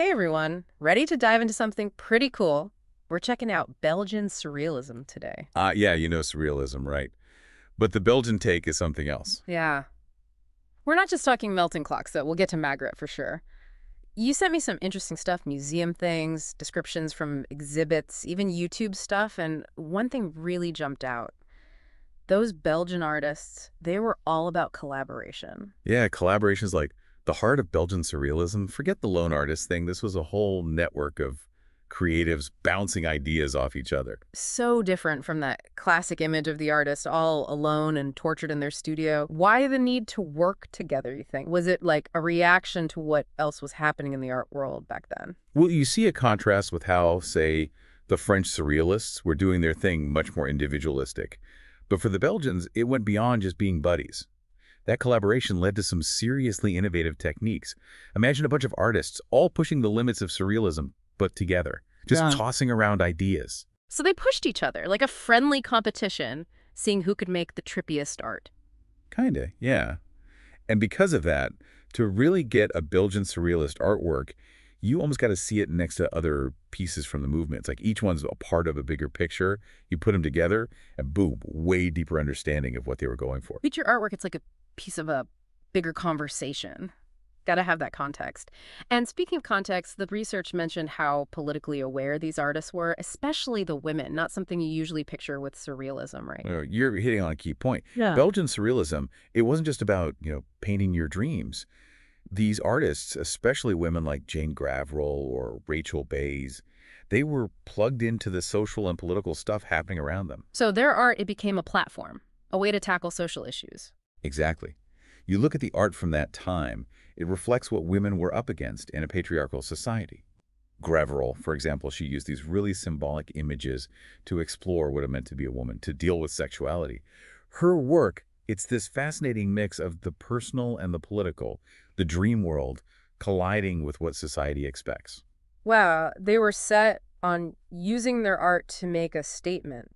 Hey everyone, ready to dive into something pretty cool? We're checking out Belgian Surrealism today. Yeah, you know surrealism, right? But the Belgian take is something else. Yeah. We're not just talking melting clocks, though. We'll get to Magritte for sure. You sent me some interesting stuff, museum things, descriptions from exhibits, even YouTube stuff, and one thing really jumped out. Those Belgian artists, they were all about collaboration. Yeah, collaborations like the heart of Belgian surrealism. Forget the lone artist thing. This was a whole network of creatives bouncing ideas off each other. So different from that classic image of the artist all alone and tortured in their studio. Why the need to work together, you think? Was it like a reaction to what else was happening in the art world back then? Well, you see a contrast with how, say, the French surrealists were doing their thing much more individualistic. But for the Belgians, it went beyond just being buddies. That collaboration led to some seriously innovative techniques. Imagine a bunch of artists all pushing the limits of surrealism, but together, just Yeah. tossing around ideas. So they pushed each other like a friendly competition, seeing who could make the trippiest art. Kinda, yeah. And because of that, to really get a Belgian surrealist artwork, you almost got to see it next to other pieces from the movement. It's like each one's a part of a bigger picture. You put them together, and boom, way deeper understanding of what they were going for. Feature artwork, it's like a piece of a bigger conversation. Got to have that context. And speaking of context, the research mentioned how politically aware these artists were, especially the women, not something you usually picture with surrealism, right? You're hitting on a key point. Yeah. Belgian surrealism, it wasn't just about, painting your dreams. These artists, especially women like Jane Graverol or Rachel Bays, they were plugged into the social and political stuff happening around them. So their art, it became a platform, a way to tackle social issues. Exactly. You look at the art from that time, it reflects what women were up against in a patriarchal society. Graverol, for example, she used these really symbolic images to explore what it meant to be a woman, to deal with sexuality. Her work, it's this fascinating mix of the personal and the political, the dream world, colliding with what society expects. Wow, they were set on using their art to make a statement.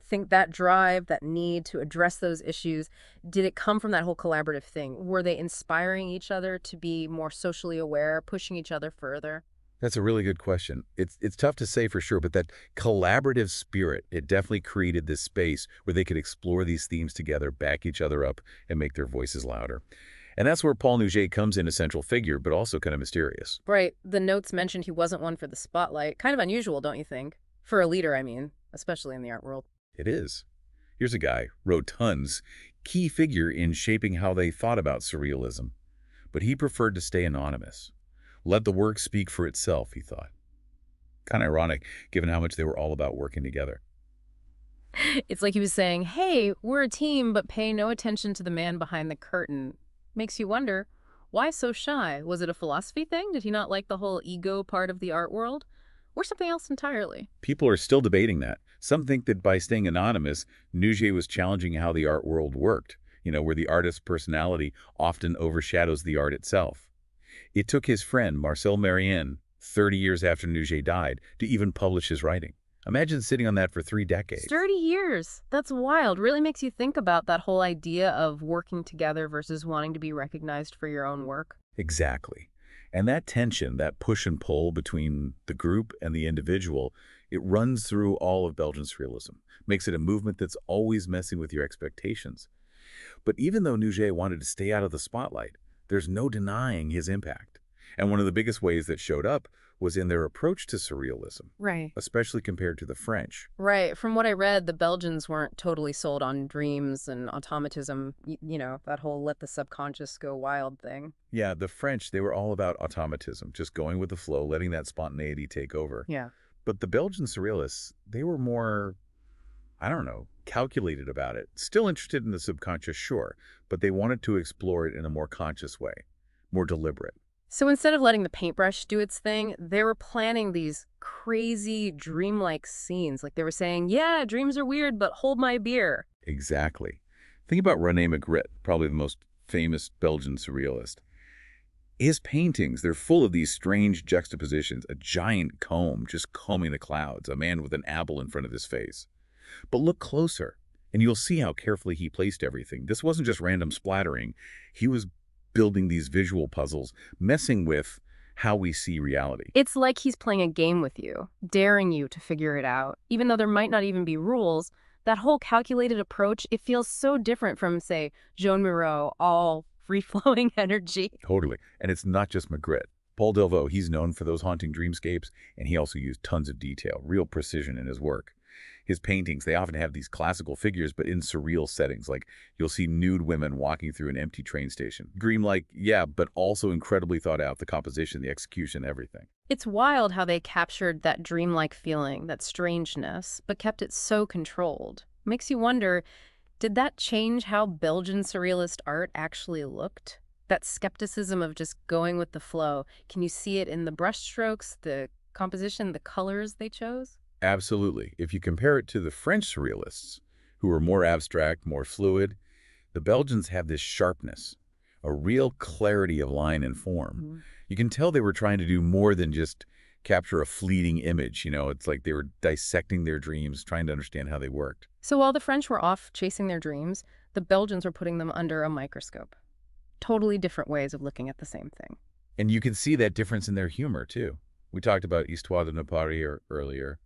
Think that drive, that need to address those issues, did it come from that whole collaborative thing? Were they inspiring each other to be more socially aware, pushing each other further? That's a really good question. It's tough to say for sure, but that collaborative spirit, it definitely created this space where they could explore these themes together, back each other up, and make their voices louder. And that's where Paul Nouget comes in, a central figure, but also kind of mysterious. Right. The notes mentioned he wasn't one for the spotlight. Kind of unusual, don't you think? For a leader, I mean, especially in the art world. It is. Here's a guy, wrote tons, key figure in shaping how they thought about surrealism. But he preferred to stay anonymous. Let the work speak for itself, he thought. Kind of ironic, given how much they were all about working together. It's like he was saying, hey, we're a team, but pay no attention to the man behind the curtain. Makes you wonder, why so shy? Was it a philosophy thing? Did he not like the whole ego part of the art world? Or something else entirely? People are still debating that. Some think that by staying anonymous, Nouget was challenging how the art world worked, where the artist's personality often overshadows the art itself. It took his friend, Marcel Marien, 30 years after Nouget died, to even publish his writing. Imagine sitting on that for 3 decades. 30 years. That's wild. Really makes you think about that whole idea of working together versus wanting to be recognized for your own work. Exactly. And that tension, that push and pull between the group and the individual, it runs through all of Belgian surrealism, makes it a movement that's always messing with your expectations. But even though Nouget wanted to stay out of the spotlight, there's no denying his impact. And one of the biggest ways that showed up was in their approach to surrealism, Right. especially compared to the French. Right. From what I read, the Belgians weren't totally sold on dreams and automatism, that whole let the subconscious go wild thing. Yeah, the French, they were all about automatism, just going with the flow, letting that spontaneity take over. Yeah. But the Belgian surrealists, they were more, I don't know, calculated about it. Still interested in the subconscious, sure, but they wanted to explore it in a more conscious way, more deliberate. So instead of letting the paintbrush do its thing, they were planning these crazy, dreamlike scenes. Like they were saying, yeah, dreams are weird, but hold my beer. Exactly. Think about René Magritte, probably the most famous Belgian surrealist. His paintings, they're full of these strange juxtapositions, a giant comb just combing the clouds, a man with an apple in front of his face. But look closer, and you'll see how carefully he placed everything. This wasn't just random splattering. He was building these visual puzzles, messing with how we see reality. It's like he's playing a game with you, daring you to figure it out. Even though there might not even be rules, that whole calculated approach, it feels so different from, say, Joan Miró, all free-flowing energy. Totally. And it's not just Magritte. Paul Delvaux, he's known for those haunting dreamscapes, and he also used tons of detail, real precision in his work. His paintings, they often have these classical figures, but in surreal settings, like you'll see nude women walking through an empty train station. Dream-like, yeah, but also incredibly thought out, the composition, the execution, everything. It's wild how they captured that dreamlike feeling, that strangeness, but kept it so controlled. Makes you wonder, did that change how Belgian surrealist art actually looked? That skepticism of just going with the flow, can you see it in the brushstrokes, the composition, the colors they chose? Absolutely. If you compare it to the French surrealists, who were more abstract, more fluid, the Belgians have this sharpness, a real clarity of line and form. Mhm. You can tell they were trying to do more than just capture a fleeting image. It's like they were dissecting their dreams, trying to understand how they worked. So while the French were off chasing their dreams, the Belgians were putting them under a microscope. Totally different ways of looking at the same thing. And you can see that difference in their humor, too. We talked about Histoire de Paris earlier,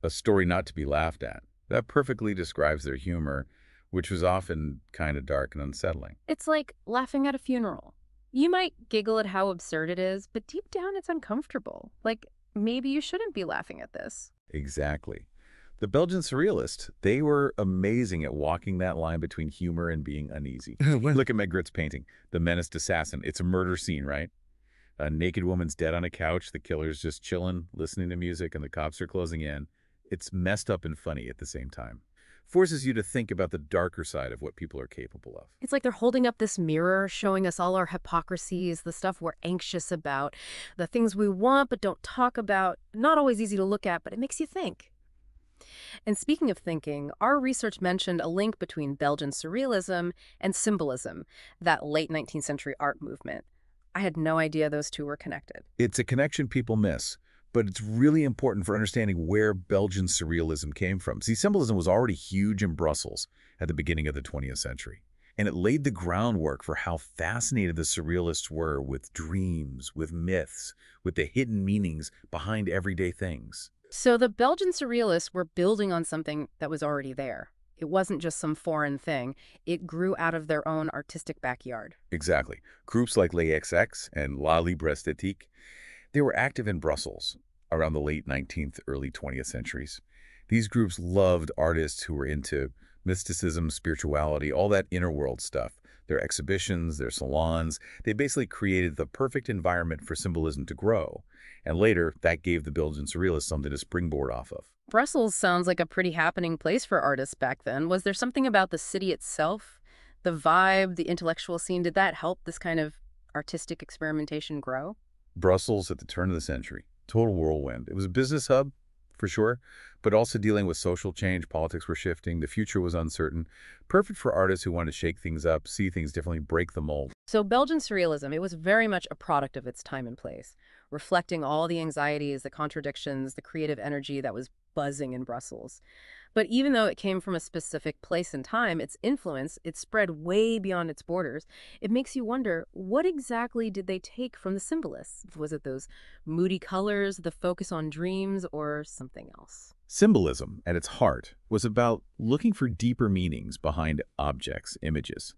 a story not to be laughed at. That perfectly describes their humor, which was often kind of dark and unsettling. It's like laughing at a funeral. You might giggle at how absurd it is, but deep down it's uncomfortable. Like, maybe you shouldn't be laughing at this. Exactly. The Belgian surrealists, they were amazing at walking that line between humor and being uneasy. Look at Magritte's painting, The Menaced Assassin. It's a murder scene, right? A naked woman's dead on a couch, the killer's just chilling, listening to music, and the cops are closing in. It's messed up and funny at the same time. Forces you to think about the darker side of what people are capable of. It's like they're holding up this mirror, showing us all our hypocrisies, the stuff we're anxious about, the things we want but don't talk about. Not always easy to look at, but it makes you think. And speaking of thinking, our research mentioned a link between Belgian surrealism and symbolism, that late 19th century art movement. I had no idea those two were connected. It's a connection people miss, but it's really important for understanding where Belgian surrealism came from. See, symbolism was already huge in Brussels at the beginning of the 20th century, and it laid the groundwork for how fascinated the surrealists were with dreams, with myths, with the hidden meanings behind everyday things. So the Belgian surrealists were building on something that was already there. It wasn't just some foreign thing. It grew out of their own artistic backyard. Exactly. Groups like Les XX and La Libre Esthétique, they were active in Brussels around the late 19th, early 20th centuries. These groups loved artists who were into mysticism, spirituality, all that inner world stuff. Their exhibitions, their salons, they basically created the perfect environment for symbolism to grow. And later, that gave the Belgian surrealists something to springboard off of. Brussels sounds like a pretty happening place for artists back then. Was there something about the city itself, the vibe, the intellectual scene? Did that help this kind of artistic experimentation grow? Brussels at the turn of the century, total whirlwind. It was a business hub, for sure, but also dealing with social change. Politics were shifting. The future was uncertain. Perfect for artists who wanted to shake things up, see things differently, break the mold. So Belgian surrealism, it was very much a product of its time and place, reflecting all the anxieties, the contradictions, the creative energy that was buzzing in Brussels. But even though it came from a specific place and time, its influence, it spread way beyond its borders. It makes you wonder, what exactly did they take from the symbolists? Was it those moody colors, the focus on dreams, or something else? Symbolism, at its heart, was about looking for deeper meanings behind objects, images.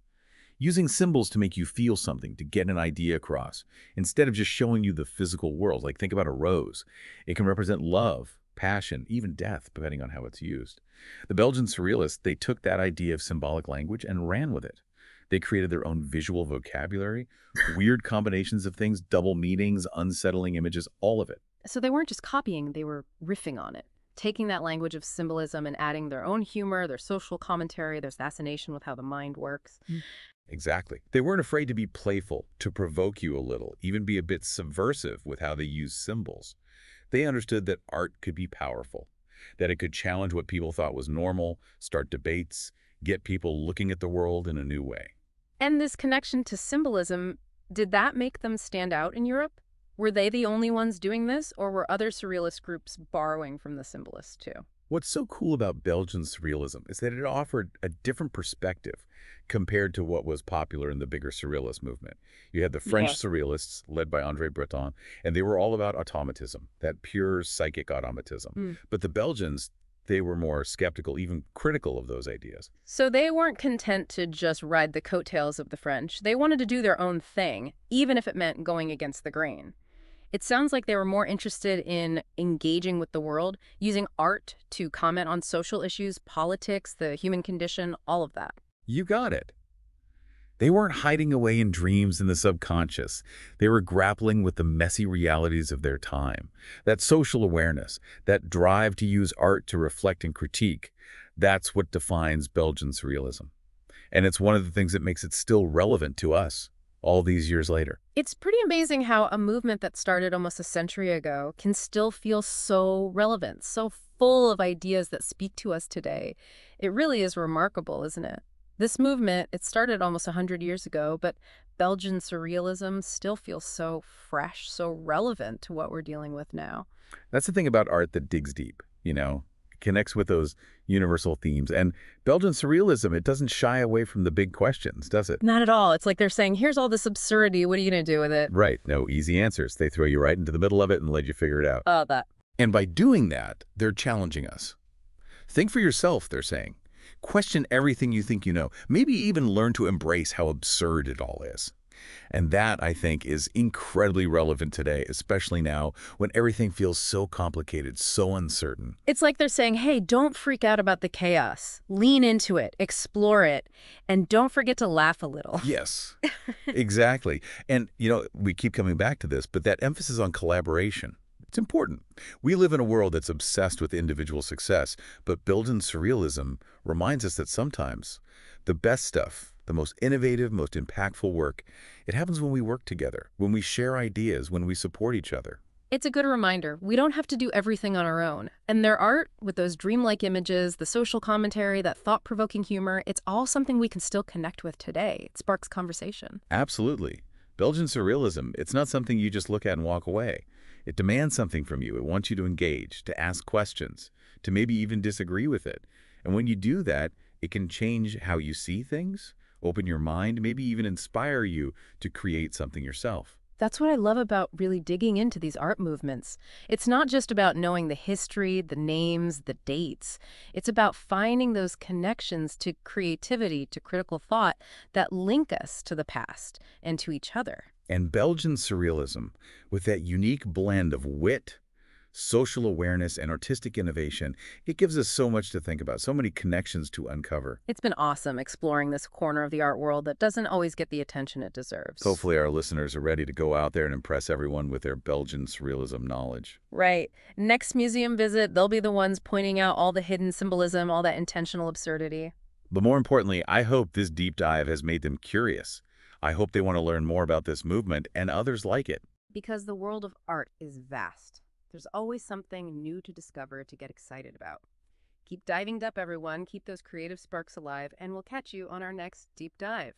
Using symbols to make you feel something, to get an idea across, instead of just showing you the physical world. Like, think about a rose. It can represent love, passion, even death, depending on how it's used. The Belgian surrealists, they took that idea of symbolic language and ran with it. They created their own visual vocabulary, weird combinations of things, double meanings, unsettling images, all of it. So they weren't just copying, they were riffing on it, taking that language of symbolism and adding their own humor, their social commentary, their fascination with how the mind works. Exactly. They weren't afraid to be playful, to provoke you a little, even be a bit subversive with how they used symbols. They understood that art could be powerful, that it could challenge what people thought was normal, start debates, get people looking at the world in a new way. And this connection to symbolism, did that make them stand out in Europe? Were they the only ones doing this, or were other surrealist groups borrowing from the symbolists too? What's so cool about Belgian Surrealism is that it offered a different perspective compared to what was popular in the bigger Surrealist movement. You had the French Yes. Surrealists, led by André Breton, and they were all about automatism, that pure psychic automatism. Mm. But the Belgians, they were more skeptical, even critical of those ideas. So they weren't content to just ride the coattails of the French. They wanted to do their own thing, even if it meant going against the grain. It sounds like they were more interested in engaging with the world, using art to comment on social issues, politics, the human condition, all of that. You got it. They weren't hiding away in dreams in the subconscious. They were grappling with the messy realities of their time. That social awareness, that drive to use art to reflect and critique, that's what defines Belgian Surrealism. And it's one of the things that makes it still relevant to us all these years later. It's pretty amazing how a movement that started almost a century ago can still feel so relevant, so full of ideas that speak to us today. It really is remarkable, isn't it? This movement, it started almost 100 years ago, but Belgian surrealism still feels so fresh, so relevant to what we're dealing with now. That's the thing about art that digs deep, It connects with those universal themes. And Belgian Surrealism, it doesn't shy away from the big questions, does it? Not at all. It's like they're saying, here's all this absurdity. What are you going to do with it? Right. No easy answers. They throw you right into the middle of it and let you figure it out. That. And by doing that, they're challenging us. Think for yourself, they're saying. Question everything you think you know. Maybe even learn to embrace how absurd it all is. And that, I think, is incredibly relevant today, especially now when everything feels so complicated, so uncertain. It's like they're saying, hey, don't freak out about the chaos. Lean into it, explore it, and don't forget to laugh a little. Yes, exactly. And, we keep coming back to this, but that emphasis on collaboration, it's important. We live in a world that's obsessed with individual success, but Belgian surrealism reminds us that sometimes the best stuff, the most innovative, most impactful work, it happens when we work together, when we share ideas, when we support each other. It's a good reminder. We don't have to do everything on our own. And their art, with those dreamlike images, the social commentary, that thought-provoking humor, it's all something we can still connect with today. It sparks conversation. Absolutely. Belgian surrealism, it's not something you just look at and walk away. It demands something from you. It wants you to engage, to ask questions, to maybe even disagree with it. And when you do that, it can change how you see things, open your mind, maybe even inspire you to create something yourself. That's what I love about really digging into these art movements. It's not just about knowing the history, the names, the dates. It's about finding those connections to creativity, to critical thought that link us to the past and to each other. And Belgian surrealism, with that unique blend of wit, social awareness, and artistic innovation, it gives us so much to think about, so many connections to uncover. It's been awesome exploring this corner of the art world that doesn't always get the attention it deserves. Hopefully our listeners are ready to go out there and impress everyone with their Belgian surrealism knowledge. Right. Next museum visit, they'll be the ones pointing out all the hidden symbolism, all that intentional absurdity. But more importantly, I hope this deep dive has made them curious. I hope they want to learn more about this movement and others like it. Because the world of art is vast. There's always something new to discover, to get excited about. Keep diving up, everyone. Keep those creative sparks alive, and we'll catch you on our next deep dive.